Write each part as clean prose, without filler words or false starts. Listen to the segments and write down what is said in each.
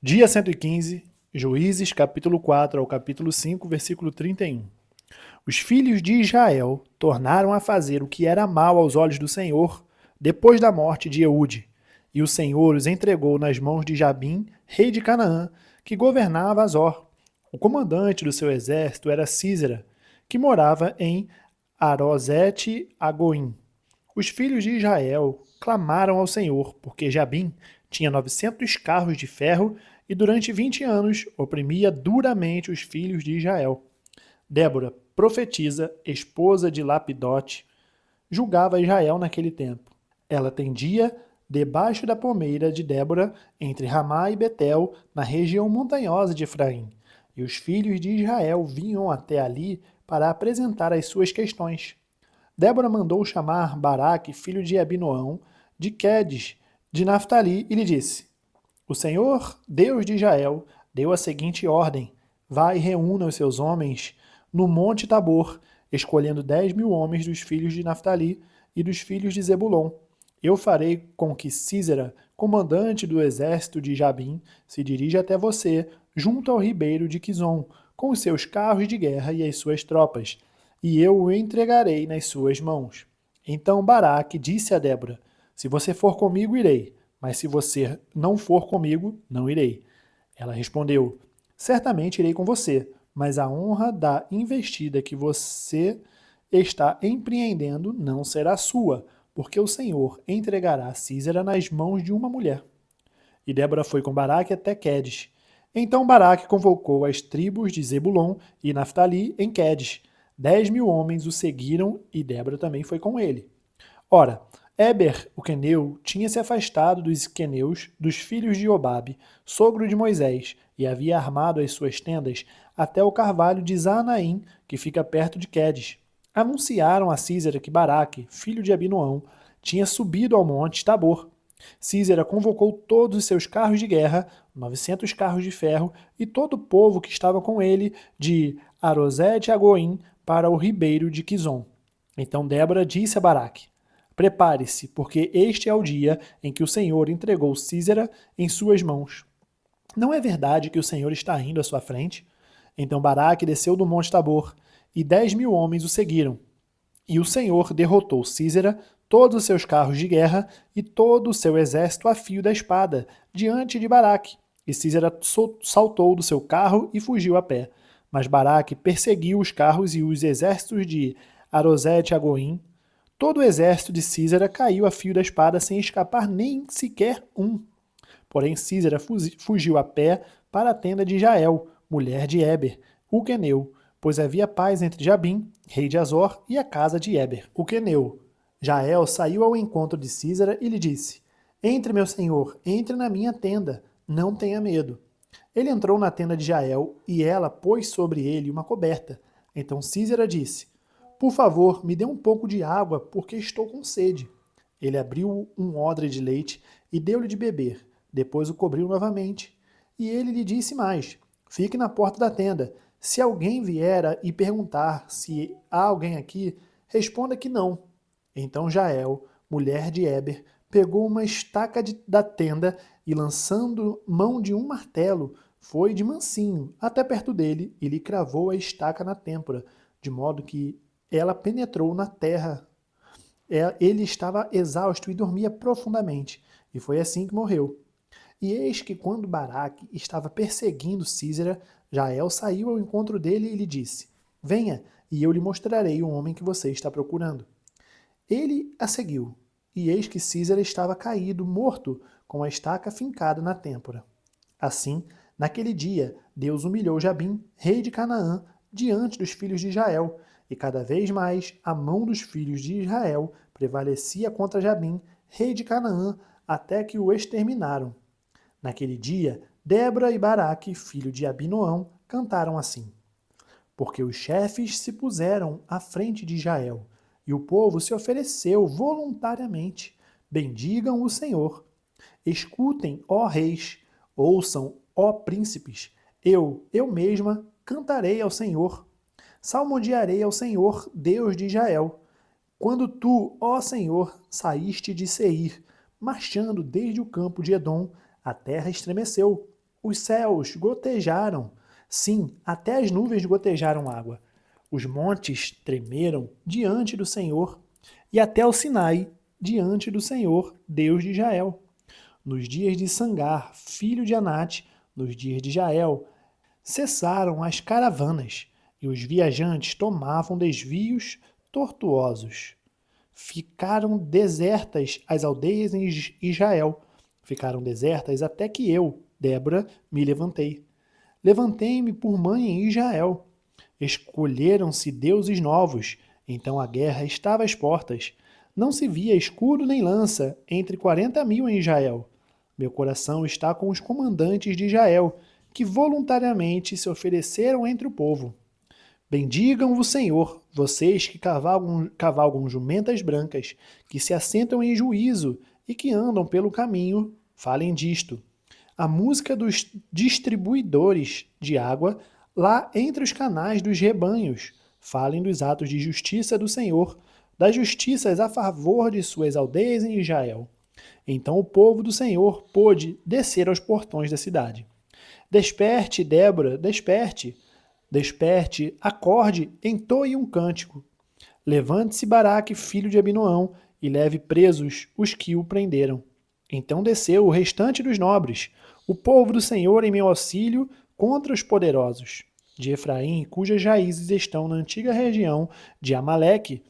Dia 115, Juízes, capítulo 4 ao capítulo 5, versículo 31. Os filhos de Israel tornaram a fazer o que era mal aos olhos do Senhor, depois da morte de Eude, e o Senhor os entregou nas mãos de Jabim, rei de Canaã, que governava Azor. O comandante do seu exército era Sísera, que morava em Arosete-Agoim. Os filhos de Israel clamaram ao Senhor, porque Jabim tinha 900 carros de ferro e durante 20 anos oprimia duramente os filhos de Israel. Débora, profetisa, esposa de Lapidote, julgava Israel naquele tempo. Ela tendia debaixo da palmeira de Débora, entre Ramá e Betel, na região montanhosa de Efraim. E os filhos de Israel vinham até ali para apresentar as suas questões. Débora mandou chamar Baraque, filho de Abinoão, de Quedes, de Naftali, e lhe disse: O Senhor, Deus de Israel, deu a seguinte ordem: Vá e reúna os seus homens no monte Tabor, escolhendo 10.000 homens dos filhos de Naftali e dos filhos de Zebulon. Eu farei com que Sísera, comandante do exército de Jabim, se dirija até você, junto ao ribeiro de Quizon, com os seus carros de guerra e as suas tropas, e eu o entregarei nas suas mãos. Então Baraque disse a Débora: Se você for comigo, irei, mas se você não for comigo, não irei. Ela respondeu: Certamente irei com você, mas a honra da investida que você está empreendendo não será sua, porque o Senhor entregará Sísera nas mãos de uma mulher. E Débora foi com Baraque até Quedes. Então Baraque convocou as tribos de Zebulon e Naftali em Quedes. 10.000 homens o seguiram e Débora também foi com ele. Ora, Éber, o queneu, tinha se afastado dos queneus, dos filhos de Obabe, sogro de Moisés, e havia armado as suas tendas até o carvalho de Zanaim, que fica perto de Quedes. Anunciaram a Sísera que Baraque, filho de Abinoão, tinha subido ao monte Tabor. Sísera convocou todos os seus carros de guerra, 900 carros de ferro, e todo o povo que estava com ele, de Arosete a Goim, para o ribeiro de Quizon. Então Débora disse a Baraque: Prepare-se, porque este é o dia em que o Senhor entregou Sísera em suas mãos. Não é verdade que o Senhor está indo à sua frente? Então Baraque desceu do monte Tabor, e 10.000 homens o seguiram. E o Senhor derrotou Sísera, todos os seus carros de guerra e todo o seu exército a fio da espada, diante de Baraque. E Sísera saltou do seu carro e fugiu a pé. Mas Baraque perseguiu os carros e os exércitos de Arosete a Goim. Todo o exército de Sísera caiu a fio da espada sem escapar nem sequer um. Porém Sísera fugiu a pé para a tenda de Jael, mulher de Éber, o queneu, pois havia paz entre Jabim, rei de Azor, e a casa de Éber, o queneu. Jael saiu ao encontro de Sísera e lhe disse: Entre, meu senhor, entre na minha tenda, não tenha medo. Ele entrou na tenda de Jael e ela pôs sobre ele uma coberta. Então Sísera disse: Por favor, me dê um pouco de água, porque estou com sede. Ele abriu um odre de leite e deu-lhe de beber. Depois o cobriu novamente. E ele lhe disse mais: Fique na porta da tenda. Se alguém vier e perguntar se há alguém aqui, responda que não. Então Jael, mulher de Éber, pegou uma estaca da tenda e, lançando mão de um martelo, foi de mansinho até perto dele e lhe cravou a estaca na têmpora, de modo que ela penetrou na terra. Ele estava exausto e dormia profundamente, e foi assim que morreu. E eis que quando Baraque estava perseguindo Sísera, Jael saiu ao encontro dele e lhe disse: Venha, e eu lhe mostrarei o homem que você está procurando. Ele a seguiu, e eis que Sísera estava caído, morto, com a estaca fincada na têmpora. Assim, naquele dia, Deus humilhou Jabim, rei de Canaã, diante dos filhos de Israel, e cada vez mais a mão dos filhos de Israel prevalecia contra Jabim, rei de Canaã, até que o exterminaram. Naquele dia, Débora e Baraque, filho de Abinoão, cantaram assim: Porque os chefes se puseram à frente de Israel, e o povo se ofereceu voluntariamente. Bendigam o Senhor. Escutem, ó reis, ouçam, ó príncipes. Eu mesma, cantarei ao Senhor. Salmodiarei ao Senhor, Deus de Israel. Quando tu, ó Senhor, saíste de Seir, marchando desde o campo de Edom, a terra estremeceu. os céus gotejaram. Sim, até as nuvens gotejaram água. Os montes tremeram diante do Senhor, e até o Sinai diante do Senhor, Deus de Israel. Nos dias de Sangar, filho de Anate, nos dias de Jael, cessaram as caravanas, e os viajantes tomavam desvios tortuosos. Ficaram desertas as aldeias em Israel. Ficaram desertas até que eu, Débora, me levantei. Levantei-me por mãe em Israel. Escolheram-se deuses novos, então a guerra estava às portas. Não se via escudo nem lança entre 40.000 em Israel. Meu coração está com os comandantes de Israel, que voluntariamente se ofereceram entre o povo. Bendigam o Senhor, vocês que cavalgam jumentas brancas, que se assentam em juízo e que andam pelo caminho, falem disto. A música dos distribuidores de água lá entre os canais dos rebanhos, falem dos atos de justiça do Senhor, das justiças a favor de suas aldeias em Israel. Então o povo do Senhor pôde descer aos portões da cidade. Desperte, Débora, desperte. Desperte, acorde, entoe um cântico. Levante-se Baraque, filho de Abinoão, e leve presos os que o prenderam. Então desceu o restante dos nobres, o povo do Senhor em meu auxílio contra os poderosos. De Efraim, cujas raízes estão na antiga região de Amaleque,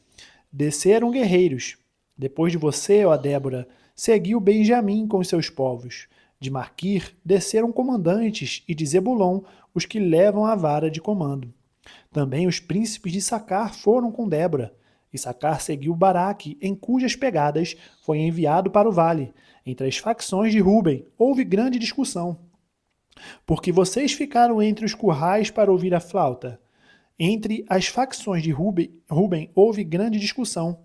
desceram guerreiros. Depois de você, ó Débora, seguiu Benjamim com os seus povos. De Maquir desceram comandantes, e de Zebulon os que levam a vara de comando. Também os príncipes de Sacar foram com Débora. E Sacar seguiu Baraque, em cujas pegadas foi enviado para o vale. Entre as facções de Ruben houve grande discussão. Porque vocês ficaram entre os currais para ouvir a flauta. Entre as facções de Ruben houve grande discussão.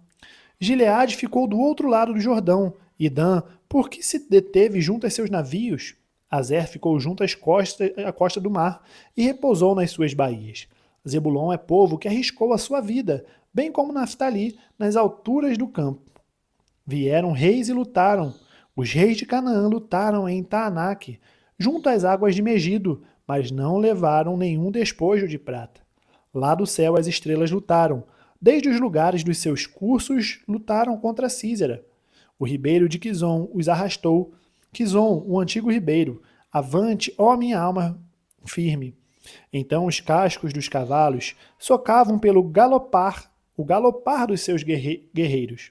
Gileade ficou do outro lado do Jordão, e Dan, por que se deteve junto a seus navios? Azer ficou junto à costa do mar e repousou nas suas baías. Zebulon é povo que arriscou a sua vida, bem como Naftali, nas alturas do campo. Vieram reis e lutaram. Os reis de Canaã lutaram em Taanaque, junto às águas de Megido, mas não levaram nenhum despojo de prata. Lá do céu as estrelas lutaram. Desde os lugares dos seus cursos lutaram contra Císera. O ribeiro de Quizon os arrastou. Quizon, o antigo ribeiro, avante, ó minha alma firme. Então os cascos dos cavalos socavam pelo o galopar dos seus guerreiros.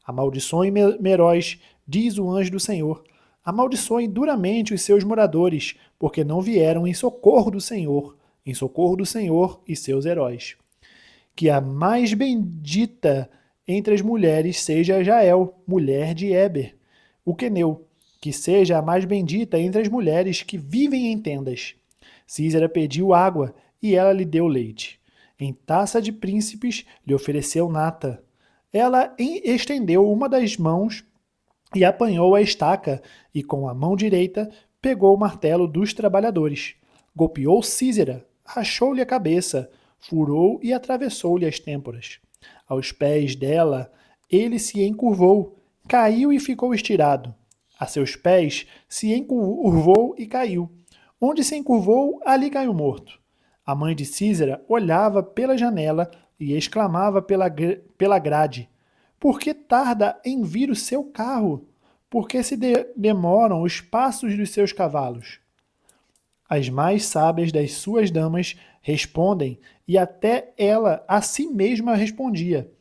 Amaldiçoem Meróis, diz o anjo do Senhor. Amaldiçoem duramente os seus moradores, porque não vieram em socorro do Senhor e seus heróis. Que a mais bendita entre as mulheres seja Jael, mulher de Eber, o queneu, que seja a mais bendita entre as mulheres que vivem em tendas. Císera pediu água, e ela lhe deu leite. Em taça de príncipes lhe ofereceu nata. Ela estendeu uma das mãos e apanhou a estaca, e com a mão direita pegou o martelo dos trabalhadores. Golpeou Císera, rachou-lhe a cabeça, furou e atravessou-lhe as têmporas. Aos pés dela, ele se encurvou, caiu e ficou estirado. A seus pés se encurvou e caiu. Onde se encurvou, ali caiu morto. A mãe de Císera olhava pela janela e exclamava pela grade: Por que tarda em vir o seu carro? Por que se demoram os passos dos seus cavalos? As mais sábias das suas damas respondem, e até ela a si mesma respondia: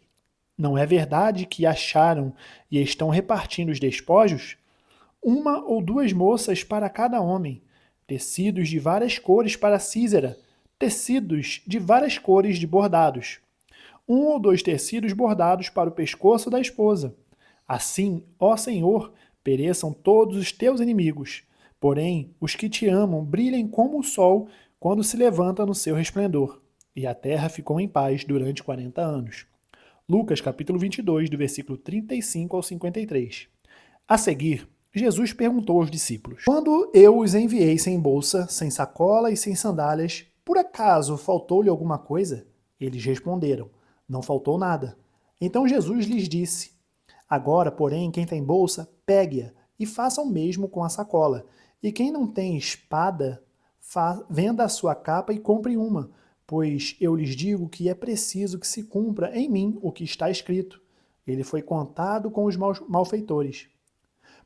Não é verdade que acharam e estão repartindo os despojos? Uma ou duas moças para cada homem, tecidos de várias cores para Císera, tecidos de várias cores de bordados. Um ou dois tecidos bordados para o pescoço da esposa. Assim, ó Senhor, pereçam todos os teus inimigos. Porém, os que te amam brilhem como o sol quando se levanta no seu resplendor. E a terra ficou em paz durante 40 anos. Lucas capítulo 22, do versículo 35 ao 53. A seguir, Jesus perguntou aos discípulos: Quando eu os enviei sem bolsa, sem sacola e sem sandálias, por acaso faltou-lhe alguma coisa? Eles responderam: Não faltou nada. Então Jesus lhes disse: Agora, porém, quem tem bolsa, pegue-a e faça o mesmo com a sacola. E quem não tem espada, venda a sua capa e compre uma, pois eu lhes digo que é preciso que se cumpra em mim o que está escrito. Ele foi contado com os malfeitores.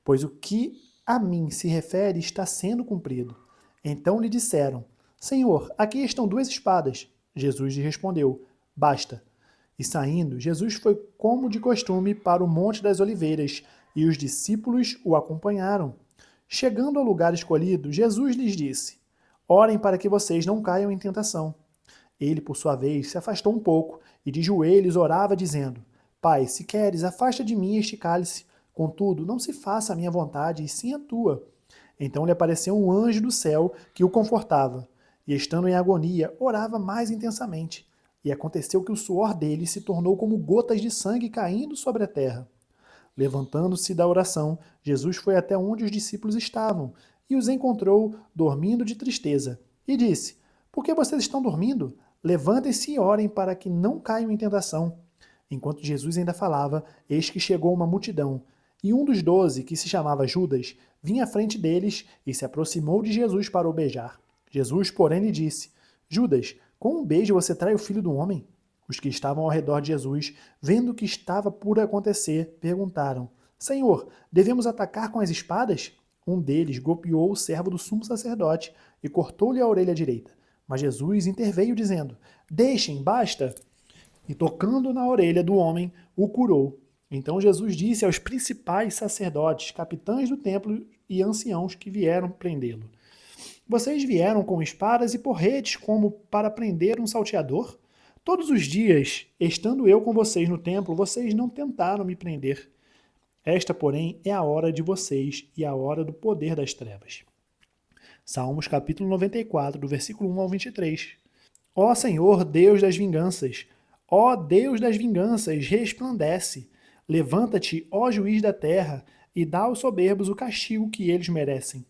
Pois o que a mim se refere está sendo cumprido. Então lhe disseram: Senhor, aqui estão 2 espadas. Jesus lhe respondeu: Basta. E saindo, Jesus foi como de costume para o Monte das Oliveiras, e os discípulos o acompanharam. Chegando ao lugar escolhido, Jesus lhes disse: Orem para que vocês não caiam em tentação. Ele, por sua vez, se afastou um pouco e de joelhos orava, dizendo: Pai, se queres, afasta de mim este cálice. Contudo, não se faça a minha vontade, e sim a tua. Então lhe apareceu um anjo do céu que o confortava, e estando em agonia, orava mais intensamente. E aconteceu que o suor dele se tornou como gotas de sangue caindo sobre a terra. Levantando-se da oração, Jesus foi até onde os discípulos estavam e os encontrou dormindo de tristeza. E disse: Por que vocês estão dormindo? Levantem-se e orem para que não caiam em tentação. Enquanto Jesus ainda falava, eis que chegou uma multidão. E um dos 12, que se chamava Judas, vinha à frente deles e se aproximou de Jesus para o beijar. Jesus, porém, lhe disse: Judas, com um beijo você trai o filho do homem? Os que estavam ao redor de Jesus, vendo o que estava por acontecer, perguntaram: Senhor, devemos atacar com as espadas? Um deles golpeou o servo do sumo sacerdote e cortou-lhe a orelha direita. Mas Jesus interveio, dizendo: Deixem, basta! E tocando na orelha do homem, o curou. Então Jesus disse aos principais sacerdotes, capitães do templo e anciãos que vieram prendê-lo: Vocês vieram com espadas e porretes como para prender um salteador? Todos os dias, estando eu com vocês no templo, vocês não tentaram me prender. Esta, porém, é a hora de vocês e a hora do poder das trevas. Salmos capítulo 94, do versículo 1 ao 23. Ó Senhor, Deus das vinganças, ó Deus das vinganças, resplandece. Levanta-te, ó juiz da terra, e dá aos soberbos o castigo que eles merecem.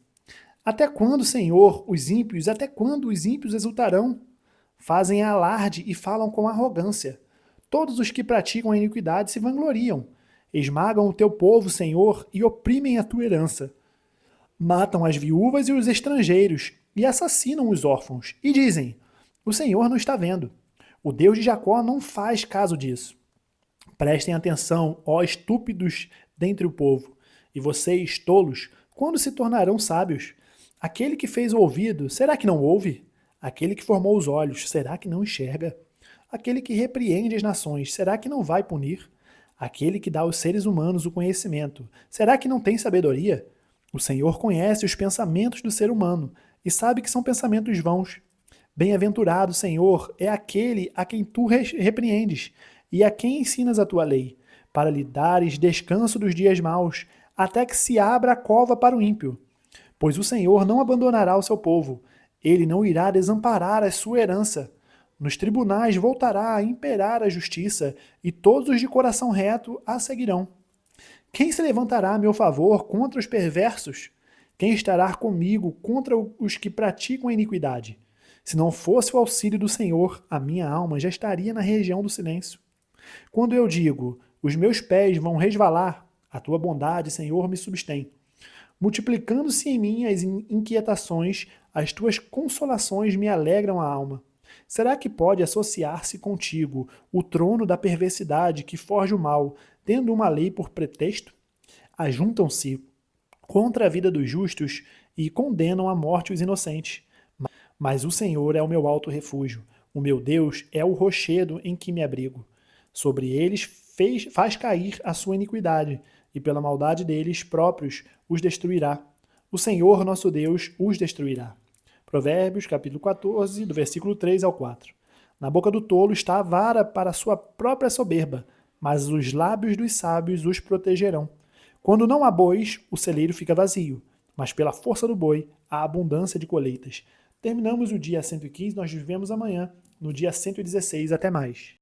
Até quando, Senhor, até quando os ímpios exultarão? Fazem alarde e falam com arrogância. Todos os que praticam a iniquidade se vangloriam. Esmagam o teu povo, Senhor, e oprimem a tua herança. Matam as viúvas e os estrangeiros, e assassinam os órfãos, e dizem: O Senhor não está vendo. O Deus de Jacó não faz caso disso. Prestem atenção, ó estúpidos dentre o povo, e vocês, tolos, quando se tornarão sábios? Aquele que fez o ouvido, será que não ouve? Aquele que formou os olhos, será que não enxerga? Aquele que repreende as nações, será que não vai punir? Aquele que dá aos seres humanos o conhecimento, será que não tem sabedoria? O Senhor conhece os pensamentos do ser humano e sabe que são pensamentos vãos. Bem-aventurado, Senhor, é aquele a quem tu repreendes e a quem ensinas a tua lei, para lhe dares descanso dos dias maus, até que se abra a cova para o ímpio. Pois o Senhor não abandonará o seu povo, ele não irá desamparar a sua herança. Nos tribunais voltará a imperar a justiça, e todos os de coração reto a seguirão. Quem se levantará a meu favor contra os perversos? Quem estará comigo contra os que praticam a iniquidade? Se não fosse o auxílio do Senhor, a minha alma já estaria na região do silêncio. Quando eu digo, os meus pés vão resvalar, a tua bondade, Senhor, me sustém. Multiplicando-se em mim as inquietações, as tuas consolações me alegram a alma. Será que pode associar-se contigo o trono da perversidade que forja o mal, tendo uma lei por pretexto? Ajuntam-se contra a vida dos justos e condenam à morte os inocentes. Mas o Senhor é o meu alto refúgio, o meu Deus é o rochedo em que me abrigo. Sobre eles faz cair a sua iniquidade, e pela maldade deles próprios os destruirá. O Senhor, nosso Deus, os destruirá. Provérbios, capítulo 14, do versículo 3 ao 4. Na boca do tolo está a vara para sua própria soberba, mas os lábios dos sábios os protegerão. Quando não há bois, o celeiro fica vazio, mas pela força do boi há abundância de colheitas. Terminamos o dia 115, nós vivemos amanhã, no dia 116. Até mais.